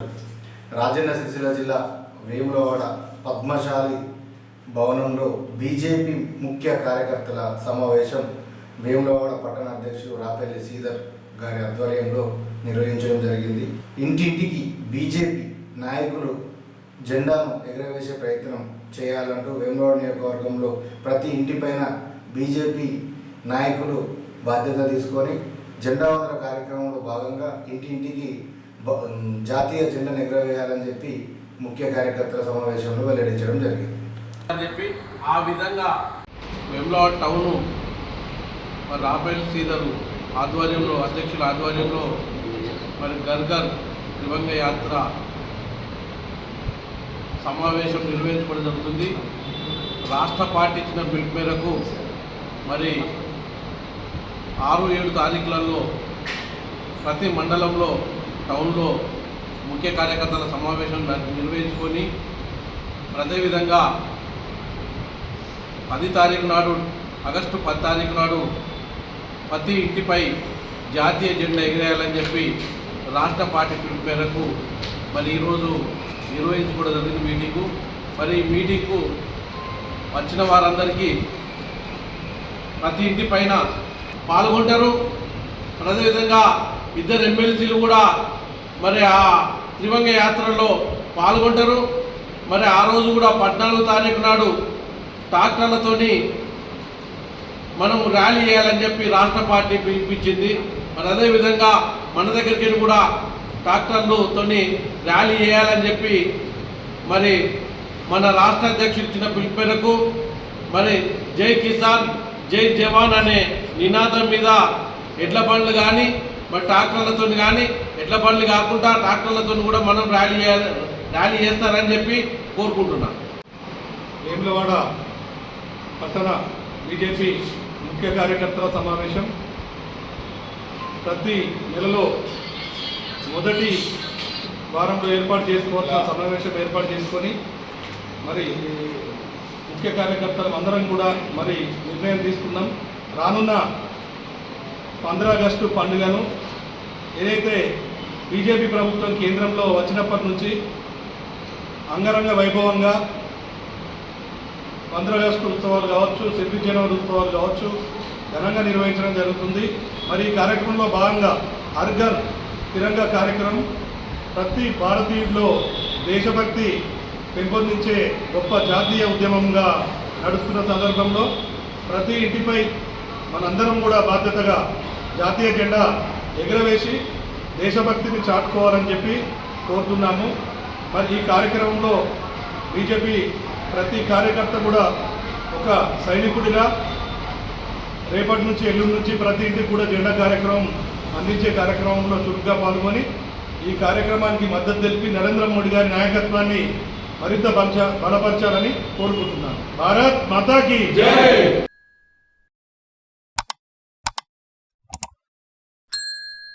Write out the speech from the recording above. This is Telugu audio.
రాజన్న సిరిసిల్ల జిల్లా వేములవాడ పద్మశాలి భవనంలో బీజేపీ ముఖ్య కార్యకర్తల సమావేశం వేములవాడ పట్టణ అధ్యక్షుడు రాపెల్లి శ్రీధర్ గారి ఆధ్వర్యంలో నిర్వహించడం జరిగింది. ఇంటింటికి బీజేపీ నాయకులు జెండాను ఎగరవేసే ప్రయత్నం చేయాలంటూ వేములవాడ నియోజకవర్గంలో ప్రతి ఇంటిపైన బీజేపీ నాయకులు బాధ్యత తీసుకొని జెండా వందన కార్యక్రమంలో భాగంగా ఇంటింటికి జాతీయ జెండాను ఎగరవేయాలని చెప్పి ముఖ్య కార్యకర్తల సమావేశంలో వెల్లడించడం జరిగింది అని చెప్పి ఆ విధంగా వేములవాడ టౌను మరి రాపెల్లి శ్రీధర్ ఆధ్వర్యంలో అధ్యక్షుల ఆధ్వర్యంలో మరి గర్గర్ త్రివంగ యాత్ర సమావేశం నిర్వహించుకోవడం జరుగుతుంది. రాష్ట్ర పార్టీ ఇచ్చిన పిలుపు మేరకు మరి 6-7 తారీఖులలో ప్రతి మండలంలో టౌన్లో ముఖ్య కార్యకర్తల సమావేశం నిర్వహించుకొని అదేవిధంగా 10 తారీఖు నాడు ఆగస్టు 10 తారీఖు నాడు ప్రతి ఇంటిపై జాతీయ జెండా ఎగిరేయాలని చెప్పి రాష్ట్ర పార్టీ పిలుపు మేరకు మరి ఈరోజు నిర్వహించుకోవడం జరిగింది మీటింగు. మరి ఈ మీటింగ్కు వచ్చిన వారందరికీ ప్రతి ఇంటి పైన పాల్గొంటారు. అదేవిధంగా 2 ఎమ్మెల్సీలు కూడా మరి ఆ త్రివంగ యాత్రలో పాల్గొంటారు. మరి ఆ రోజు కూడా 14 తారీఖు నాడు ట్రాక్టర్లతోని మనం ర్యాలీ చేయాలని చెప్పి రాష్ట్ర పార్టీ పిలిపించింది. మరి అదేవిధంగా మన దగ్గరికి కూడా ట్రాక్టర్లతోని ర్యాలీ చేయాలని చెప్పి మరి మన రాష్ట్ర అధ్యక్షుడు ఇచ్చిన పిలుపు మేరకు మరి జై కిసాన్ జై జవాన్ అనే నినాదం మీద ఎడ్ల బండ్లు కానీ మరి ట్రాక్టర్లతో కానీ ఎడ్ల బండ్లు కాకుండా ట్రాక్టర్లతో కూడా మనం ర్యాలీ చేస్తారని చెప్పి కోరుకుంటున్నాం. వేములవాడ పట్టణ బీజేపీ ముఖ్య కార్యకర్తల సమావేశం ప్రతి నెలలో మొదటి వారంలో ఏర్పాటు చేసుకోవాల్సిన సమావేశం ఏర్పాటు చేసుకొని మరి ముఖ్య కార్యకర్తలు అందరం కూడా మరి నిర్ణయం తీసుకున్నాం. రానున్న 15 ఆగస్టు పండుగను ఏదైతే బీజేపీ ప్రభుత్వం కేంద్రంలో వచ్చినప్పటి నుంచి అంగరంగ వైభవంగా 15 ఆగస్టు ఉత్సవాలు కావచ్చు, 26 జనవరి ఉత్సవాలు కావచ్చు ఘనంగా నిర్వహించడం జరుగుతుంది. మరి ఈ కార్యక్రమంలో భాగంగా హర్ ఘర్ తిరంగా కార్యక్రమం ప్రతి భారతీయుల్లో దేశభక్తి పెంపొందించే గొప్ప జాతీయ ఉద్యమంగా నడుస్తున్న సందర్భంలో ప్రతి ఇంటిపై మనందరం కూడా బాధ్యతగా జాతీయ జెండా ఎగురవేసి దేశభక్తిని చాటుకోవాలని చెప్పి కోరుతున్నాము. మరి ఈ కార్యక్రమంలో బీజేపీ ప్రతి కార్యకర్త కూడా ఒక సైనికుడిగా రేపటి నుంచి ఎల్లుండి నుంచి ప్రతి ఇంటికి కూడా జెండా కార్యక్రమం అందించే కార్యక్రమంలో చురుగ్గా పాల్గొని ఈ కార్యక్రమానికి మద్దతు తెలిపి నరేంద్ర మోడీ గారి నాయకత్వాన్ని మరింత బలపరచాలని కోరుకుంటున్నాను. భారత్ మాతాకి జై.